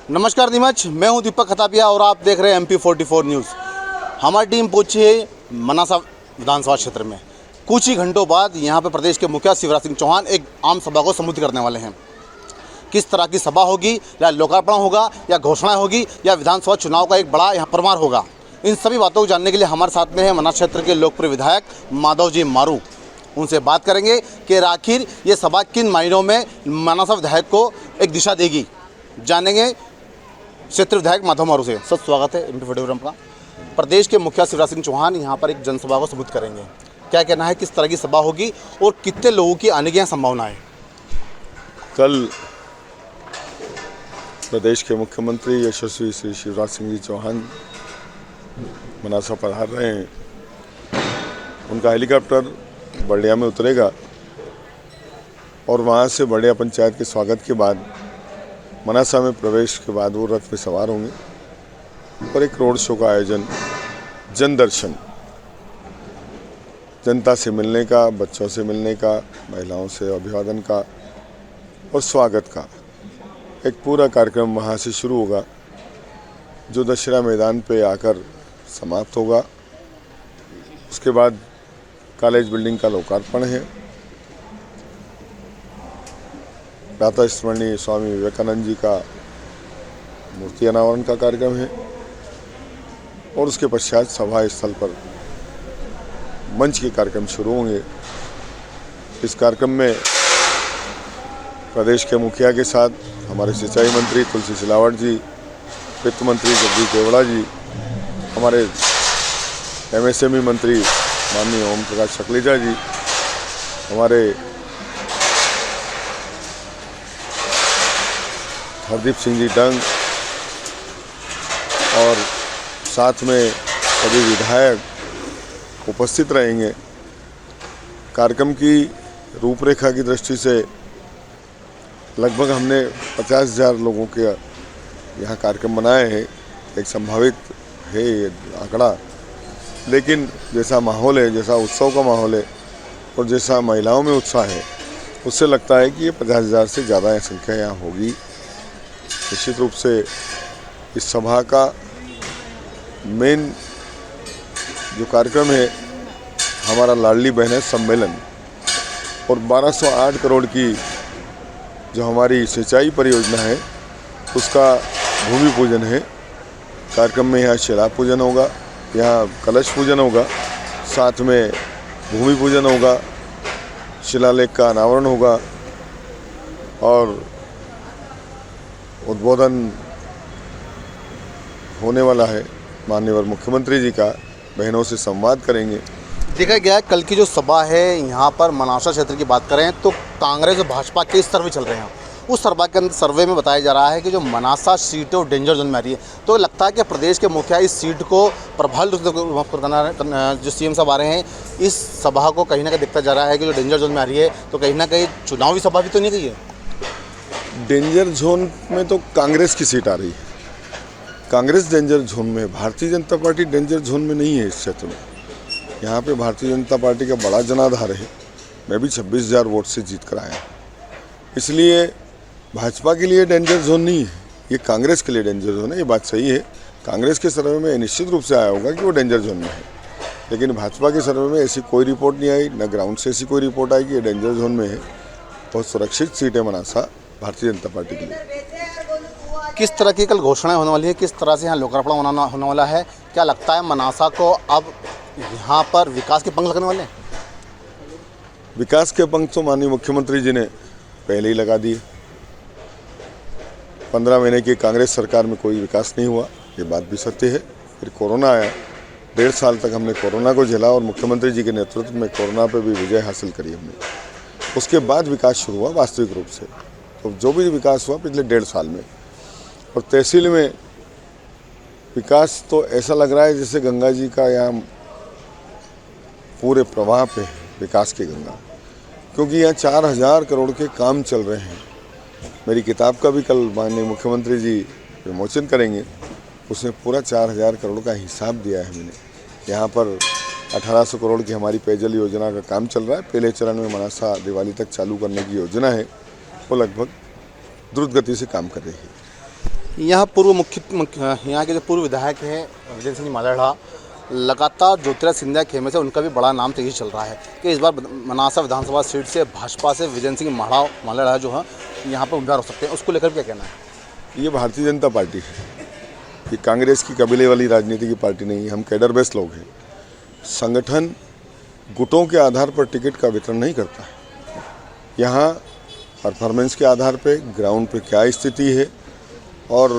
नमस्कार नीमच, मैं हूं दीपक खतापिया और आप देख रहे हैं MP44 न्यूज़। हमारी टीम पहुंची है मनासा विधानसभा क्षेत्र में। कुछ ही घंटों बाद यहां पर प्रदेश के मुखिया शिवराज सिंह चौहान एक आम सभा को संबोधित करने वाले हैं। किस तरह की सभा होगी, या लोकार्पण होगा, या घोषणाएं होगी, या विधानसभा चुनाव का एक बड़ा यहाँ परमार होगा, इन सभी बातों को जानने के लिए हमारे साथ में है मनासा क्षेत्र के लोकप्रिय विधायक माधव जी मारू। उनसे बात करेंगे कि आखिर ये सभा किन मायनों में मनासा विधायक को एक दिशा देगी, जानेंगे क्षेत्र विधायक माधव मारू से। सर, स्वागत है MP44 का। प्रदेश के मुखिया शिवराज सिंह चौहान यहाँ पर एक जनसभा को संबोधित करेंगे। क्या कहना है, किस तरह की सभा होगी और कितने लोगों की आने की संभावना है? कल प्रदेश के मुख्यमंत्री यशस्वी श्री शिवराज सिंह जी चौहान मनासा पधार रहे हैं। उनका हेलीकॉप्टर बड़िया में उतरेगा और वहाँ से बड़िया पंचायत के स्वागत के बाद मनासा में प्रवेश के बाद वो रथ में सवार होंगे और एक रोड शो का आयोजन, जन दर्शन, जनता से मिलने का, बच्चों से मिलने का, महिलाओं से अभिवादन का और स्वागत का एक पूरा कार्यक्रम वहाँ से शुरू होगा, जो दशहरा मैदान पे आकर समाप्त होगा। उसके बाद कॉलेज बिल्डिंग का लोकार्पण है, प्रातः स्मरणीय स्वामी विवेकानंद जी का मूर्ति अनावरण का कार्यक्रम है और उसके पश्चात सभा स्थल पर मंच के कार्यक्रम शुरू होंगे। इस कार्यक्रम में प्रदेश के मुखिया के साथ हमारे सिंचाई मंत्री तुलसी सिलावट जी, वित्त मंत्री जगदीश देवड़ा जी, हमारे MSME मंत्री माननीय ओम प्रकाश सकलेजा जी, हमारे हरदीप सिंह जी डंग और साथ में सभी विधायक उपस्थित रहेंगे। कार्यक्रम की रूपरेखा की दृष्टि से लगभग हमने 50,000 लोगों के यहाँ कार्यक्रम बनाए हैं। एक संभावित है ये आंकड़ा, लेकिन जैसा माहौल है, जैसा उत्सव का माहौल है और जैसा महिलाओं में उत्साह है, उससे लगता है कि ये 50,000 से ज़्यादा संख्या यहाँ होगी। निश्चित रूप से इस सभा का मेन जो कार्यक्रम है हमारा लाडली बहन सम्मेलन और 1208 करोड़ की जो हमारी सिंचाई परियोजना है उसका भूमि पूजन है। कार्यक्रम में यहाँ शिला पूजन होगा, यहाँ कलश पूजन होगा, साथ में भूमि पूजन होगा, शिलालेख का अनावरण होगा और उद्बोधन होने वाला है। माननीय मुख्यमंत्री जी का बहनों से संवाद करेंगे। देखा गया कल की जो सभा है यहाँ पर मनासा क्षेत्र की बात करें तो कांग्रेस और भाजपा के सर्वे चल रहे हैं। उस सर्वे में बताया जा रहा है कि जो मनासा सीट है वो डेंजर जोन में आ रही है। तो लगता है कि प्रदेश के मुखिया इस सीट को प्रभावी रूप से जो CM साहब आ रहे हैं, इस सभा को कहीं ना कहीं दिखता जा रहा है कि जो डेंजर जोन में आ रही है, तो कहीं ना कहीं चुनावी सभा भी तो नहीं गई है। डेंजर जोन में तो कांग्रेस की सीट आ रही है। कांग्रेस डेंजर जोन में, Bharatiya Janata party danger zone में नहीं है। इस क्षेत्र में यहाँ पे भारतीय जनता पार्टी का बड़ा जनाधार है। मैं भी 26,000 वोट से जीत कर आया। इसलिए भाजपा के लिए डेंजर जोन नहीं है, ये कांग्रेस के लिए डेंजर जोन है। ये बात सही है। कांग्रेस के सर्वे में निश्चित रूप से आया होगा कि वो डेंजर जोन में है, लेकिन भाजपा के सर्वे में ऐसी कोई रिपोर्ट नहीं आई, न ग्राउंड से ऐसी कोई रिपोर्ट आई कि ये डेंजर जोन में है। बहुत सुरक्षित सीट है मनासा भारतीय जनता पार्टी के लिए। किस तरह की कल घोषणाएं होने वाली है, किस तरह से यहाँ लोकार्पण होने वाला है? क्या लगता है मनासा को अब यहाँ पर विकास के पंख लगने वाले हैं? विकास के पंख तो माननीय मुख्यमंत्री जी ने पहले ही लगा दिए। 15 महीने की कांग्रेस सरकार में कोई विकास नहीं हुआ, ये बात भी सत्य है। फिर कोरोना आया, 1.5 साल तक हमने कोरोना को झेला और मुख्यमंत्री जी के नेतृत्व में कोरोना पर भी विजय हासिल करी हमने। उसके बाद विकास शुरू हुआ वास्तविक रूप से। तो जो भी विकास हुआ पिछले 1.5 साल में, और तहसील में विकास तो ऐसा लग रहा है जैसे गंगा जी का यहाँ पूरे प्रवाह पे है विकास की गंगा, क्योंकि यहाँ 4,000 करोड़ के काम चल रहे हैं। मेरी किताब का भी कल माननीय मुख्यमंत्री जी विमोचन करेंगे। उसने पूरा 4,000 करोड़ का हिसाब दिया है मैंने। यहाँ पर 1800 करोड़ की हमारी पेयजल योजना का काम चल रहा है। पहले चरण में मनासा दिवाली तक चालू करने की योजना है, वो लगभग द्रुत गति से काम कर रही है। यहाँ यहाँ के जो पूर्व विधायक हैं विजेंद्र सिंह मालेड़ा, लगातार ज्योतिरादित्य सिंधिया खेमे से उनका भी बड़ा नाम तेजी चल रहा है कि इस बार मनासा विधानसभा सीट से भाजपा से विजेंद्र सिंह मालेड़ा जो है यहाँ पर उम्मीदवार हो सकते हैं, उसको लेकर क्या कहना है? ये भारतीय जनता पार्टी है, ये कांग्रेस की कबीले वाली राजनीति की पार्टी नहीं है। हम कैडर बेस्ड लोग हैं। संगठन गुटों के आधार पर टिकट का वितरण नहीं करता है। यहाँ परफॉर्मेंस के आधार पे ग्राउंड पे क्या स्थिति है, और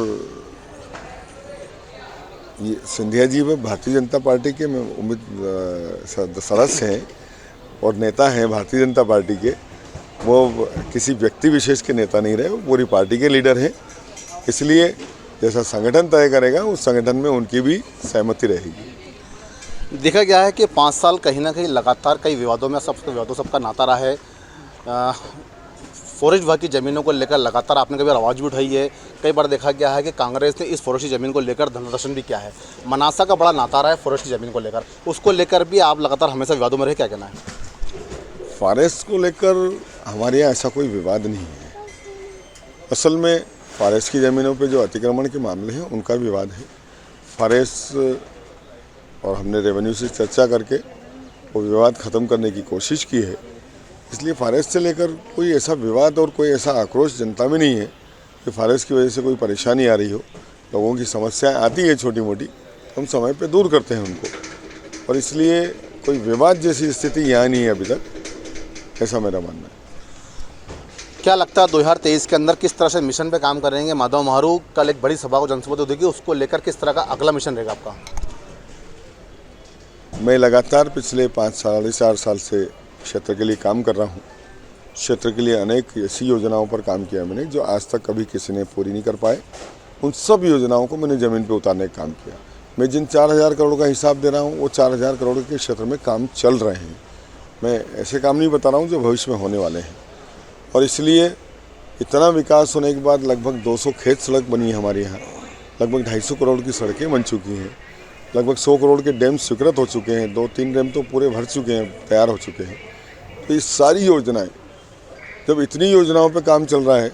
ये सिंधिया जी में भारतीय जनता पार्टी के सदस्य हैं और नेता हैं भारतीय जनता पार्टी के। वो किसी व्यक्ति विशेष के नेता नहीं रहे, वो पूरी पार्टी के लीडर हैं। इसलिए जैसा संगठन तय करेगा उस संगठन में उनकी भी सहमति रहेगी। देखा गया है कि 5 साल कहीं ना कहीं लगातार कई विवादों में सबका नाता रहा है। फॉरेस्ट विभाग की ज़मीनों को लेकर लगातार आपने कभी आवाज़ भी उठाई है। कई बार देखा गया है कि कांग्रेस ने इस फॉरेस्ट की ज़मीन को लेकर धरना भी किया है। मनासा का बड़ा नाता रहा है फॉरेस्ट की ज़मीन को लेकर, उसको लेकर भी आप लगातार हमेशा विवादों में रहे, क्या कहना है? फॉरेस्ट को लेकर हमारे यहाँ ऐसा कोई विवाद नहीं है। असल में फॉरेस्ट की ज़मीनों पे जो अतिक्रमण के मामले हैं उनका विवाद है। फॉरेस्ट और हमने रेवेन्यू से चर्चा करके वो विवाद ख़त्म करने की कोशिश की है। इसलिए फॉरेस्ट से लेकर कोई ऐसा विवाद और कोई ऐसा आक्रोश जनता में नहीं है कि फॉरेस्ट की वजह से कोई परेशानी आ रही हो। लोगों की समस्याएं आती है छोटी मोटी, हम समय पे दूर करते हैं उनको, और इसलिए कोई विवाद जैसी स्थिति यहाँ नहीं है अभी तक, ऐसा मेरा मानना है। क्या लगता है 2023 के अंदर किस तरह से मिशन पे काम करेंगे? माधव महारू कल एक बड़ी सभा को जनसभा देगी, उसको लेकर किस तरह का अगला मिशन रहेगा आपका? मैं लगातार पिछले 4 साल से क्षेत्र के लिए काम कर रहा हूँ। क्षेत्र के लिए अनेक ऐसी योजनाओं पर काम किया मैंने जो आज तक कभी किसी ने पूरी नहीं कर पाए। उन सब योजनाओं को मैंने ज़मीन पे उतारने का काम किया। मैं जिन 4000 करोड़ का हिसाब दे रहा हूँ वो 4000 करोड़ के क्षेत्र में काम चल रहे हैं। मैं ऐसे काम नहीं बता रहा हूँ जो भविष्य में होने वाले हैं। और इसलिए इतना विकास होने के बाद लगभग 200 खेत सड़क बनी है हमारे यहाँ, लगभग 250 करोड़ की सड़कें बन चुकी हैं, लगभग 100 करोड़ के डैम स्वीकृत हो चुके हैं, 2-3 डैम तो पूरे भर चुके हैं, तैयार हो चुके हैं। तो ये सारी योजनाएं, जब इतनी योजनाओं पे काम चल रहा है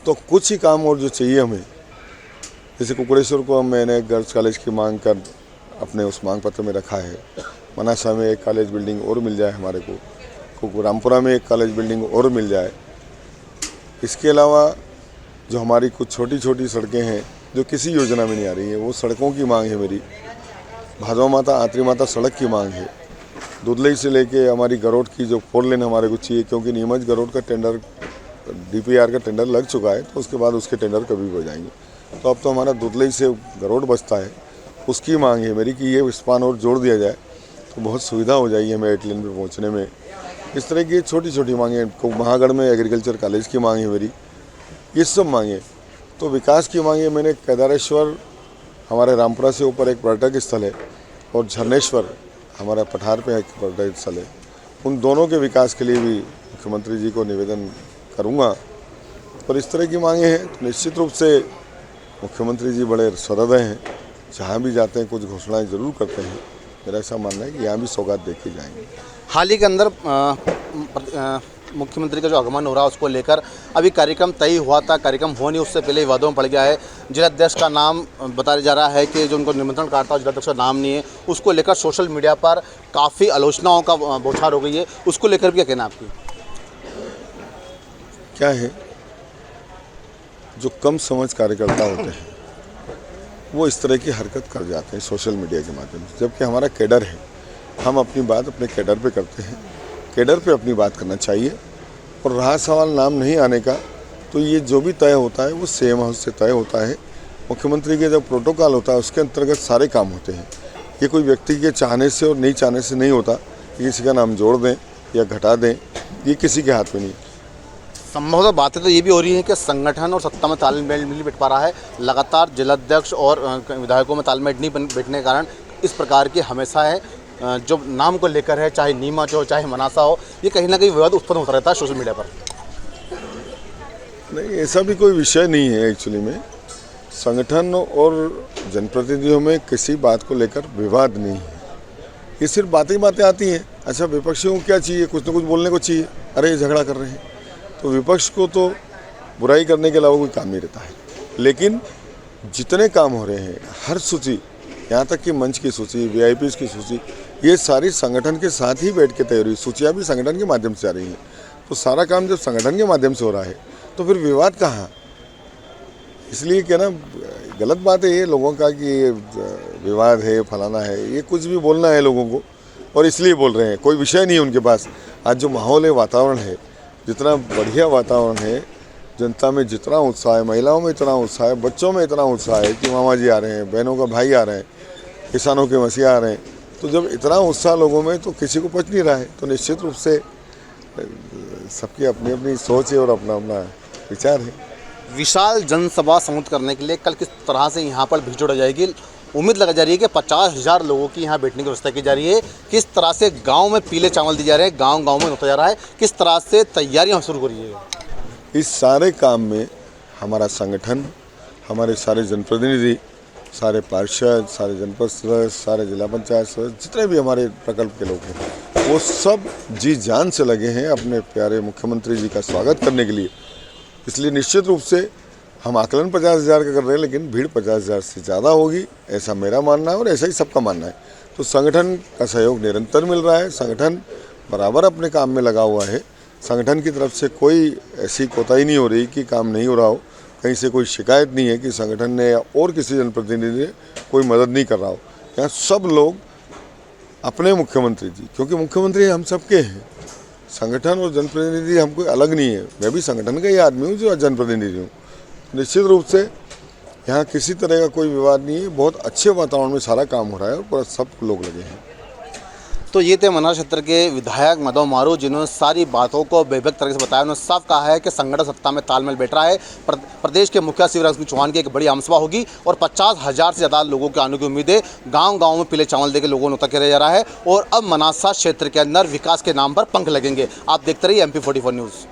तो कुछ ही काम और जो चाहिए हमें, जैसे कुकुड़ेश्वर को मैंने गर्ल्स कॉलेज की मांग कर अपने उस मांग पत्र में रखा है। मनासा में एक कॉलेज बिल्डिंग और मिल जाए हमारे को, रामपुरा में एक कॉलेज बिल्डिंग और मिल जाए। इसके अलावा जो हमारी कुछ छोटी छोटी सड़कें हैं जो किसी योजना में नहीं आ रही है, वो सड़कों की मांग है मेरी। भादवा माता आत्री माता सड़क की मांग है। दुधलई से लेके हमारी गरोट की जो 4 लेन हमारे को चाहिए, क्योंकि नीमच गरोट का टेंडर DPR का टेंडर लग चुका है, तो उसके बाद उसके टेंडर कभी भी हो जाएंगे। तो अब तो हमारा दुधलई से गरोट बचता है, उसकी मांग है मेरी कि ये स्पान और जोड़ दिया जाए तो बहुत सुविधा हो जाएगी हमें 8 लेन पर पहुँचने में। इस तरह की छोटी छोटी मांगें। महागढ़ में एग्रीकल्चर कॉलेज की मांग है मेरी, ये सब मांगे। तो विकास की मांगे मैंने केदारेश्वर हमारे रामपुरा से ऊपर एक पर्यटक स्थल है, और झरनेश्वर हमारा पठार पे एक पर्यटक स्थल है। उन दोनों के विकास के लिए भी मुख्यमंत्री जी को निवेदन करूँगा। और इस तरह की मांगे हैं तो निश्चित रूप से मुख्यमंत्री जी बड़े सहृदय हैं, जहाँ भी जाते हैं कुछ घोषणाएँ ज़रूर करते हैं। मेरा ऐसा मानना है कि यहाँ भी सौगात देके जाएंगे। हाल ही के अंदर मुख्यमंत्री का जो आगमन हो रहा है उसको लेकर अभी कार्यक्रम तय हुआ था, कार्यक्रम हो नहीं, उससे पहले विवादों में पड़ गया है। जिलाध्यक्ष का नाम बताया जा रहा है कि जो उनको निमंत्रण कार्ड था जिलाध्यक्ष का नाम नहीं है, उसको लेकर सोशल मीडिया पर काफ़ी आलोचनाओं का बौछार हो गई है, उसको लेकर भी क्या कहना आपकी? क्या है, जो कम समझ कार्यकर्ता होते हैं वो इस तरह की हरकत कर जाते हैं सोशल मीडिया के माध्यम से, जबकि हमारा कैडर है। हम अपनी बात अपने कैडर पे करते हैं, कैडर पे अपनी बात करना चाहिए। और रहा सवाल नाम नहीं आने का, तो ये जो भी तय होता है वो सीएम हाउस से तय होता है। मुख्यमंत्री के जो प्रोटोकॉल होता है उसके अंतर्गत सारे काम होते हैं। ये कोई व्यक्ति के चाहने से और नहीं चाहने से नहीं होता कि किसी का नाम जोड़ दें या घटा दें, ये किसी के हाथ में नहीं। संभवतः बातें तो ये भी हो रही हैं कि संगठन और सत्ता में तालमेल नहीं बैठ पा रहा है। लगातार जिलाध्यक्ष और विधायकों में तालमेल नहीं बैठने के कारण इस प्रकार की हमेशा है जो नाम को लेकर है, चाहे नीमच हो चाहे मनासा हो, ये कहीं ना कहीं विवाद उत्पन्न होता रहता है सोशल मीडिया पर। नहीं, ऐसा भी कोई विषय नहीं है। एक्चुअली में संगठन और जनप्रतिनिधियों में किसी बात को लेकर विवाद नहीं है। ये सिर्फ बातें आती हैं। अच्छा, विपक्षियों को क्या चाहिए? कुछ ना कुछ बोलने को चाहिए, अरे ये झगड़ा कर रहे हैं। तो विपक्ष को तो बुराई करने के अलावा कोई काम नहीं रहता है। लेकिन जितने काम हो रहे हैं, हर सूची, यहाँ तक कि मंच की सूची, वीआईपीज़ की सूची, ये सारी संगठन के साथ ही बैठ के तय हो रही, सूचियाँ भी संगठन के माध्यम से आ रही हैं। तो सारा काम जब संगठन के माध्यम से हो रहा है तो फिर विवाद कहाँ? इसलिए क्या ना, गलत बात है ये लोगों का कि ये विवाद है, फलाना है, ये कुछ भी बोलना है लोगों को और इसलिए बोल रहे हैं, कोई विषय नहीं है उनके पास। आज जो माहौल है, वातावरण है, जितना बढ़िया वातावरण है, जनता में जितना उत्साह है, महिलाओं में इतना उत्साह है, बच्चों में इतना उत्साह है कि मामा जी आ रहे हैं, बहनों का भाई आ रहे हैं, किसानों के मसीहा आ रहे हैं, तो जब इतना उत्साह लोगों में तो किसी को पच नहीं रहा है। तो निश्चित रूप से सबकी अपनी अपनी सोच है और अपना अपना विचार है। विशाल जनसभा संबोधित करने के लिए कल किस तरह से यहाँ पर भीड़ जुड़ जाएगी? उम्मीद लगा जा रही है कि 50,000 लोगों की यहाँ बैठने की व्यवस्था की जा रही है। किस तरह से गांव में पीले चावल दिए जा रहे हैं, गांव में होता जा रहा है, किस तरह से तैयारियां शुरू हो रही है? इस सारे काम में हमारा संगठन, हमारे सारे जनप्रतिनिधि, सारे पार्षद, सारे जनपद सदस्य, सारे जिला पंचायत सदस्य, जितने भी हमारे प्रकल्प के लोग हैं, वो सब जी जान से लगे हैं अपने प्यारे मुख्यमंत्री जी का स्वागत करने के लिए। इसलिए निश्चित रूप से हम आकलन 50,000 का कर रहे हैं, लेकिन भीड़ 50,000 से ज़्यादा होगी, ऐसा मेरा मानना है और ऐसा ही सबका मानना है। तो संगठन का सहयोग निरंतर मिल रहा है, संगठन बराबर अपने काम में लगा हुआ है। संगठन की तरफ से कोई ऐसी कोताही नहीं हो रही कि काम नहीं हो रहा हो, कहीं से कोई शिकायत नहीं है कि संगठन ने या और किसी जनप्रतिनिधि ने कोई मदद नहीं कर रहा हो। यहाँ सब लोग अपने मुख्यमंत्री जी, क्योंकि मुख्यमंत्री हम सबके हैं, संगठन और जनप्रतिनिधि हम कोई अलग नहीं है। मैं भी संगठन का ही आदमी हूँ जो जनप्रतिनिधि हूँ। निश्चित रूप से यहाँ किसी तरह का कोई विवाद नहीं है, बहुत अच्छे वातावरण में सारा काम हो रहा है और पूरा सब लोग लगे हैं। तो ये थे मनार क्षेत्र के विधायक माधव मारू, जिन्होंने सारी बातों को बेबक तरह से बताया। उन्होंने साफ कहा है कि संगठन सत्ता में तालमेल बैठ रहा है। प्रदेश के मुखिया शिवराज सिंह चौहान की एक बड़ी आमसभा होगी और 50,000 से ज़्यादा लोगों के आने की उम्मीद है। गाँव में पीले चावल देकर लोगों ने उतर किया जा रहा है और अब मनासा क्षेत्र के अंदर विकास के नाम पर पंख लगेंगे। आप देखते रहिए MP44 न्यूज़।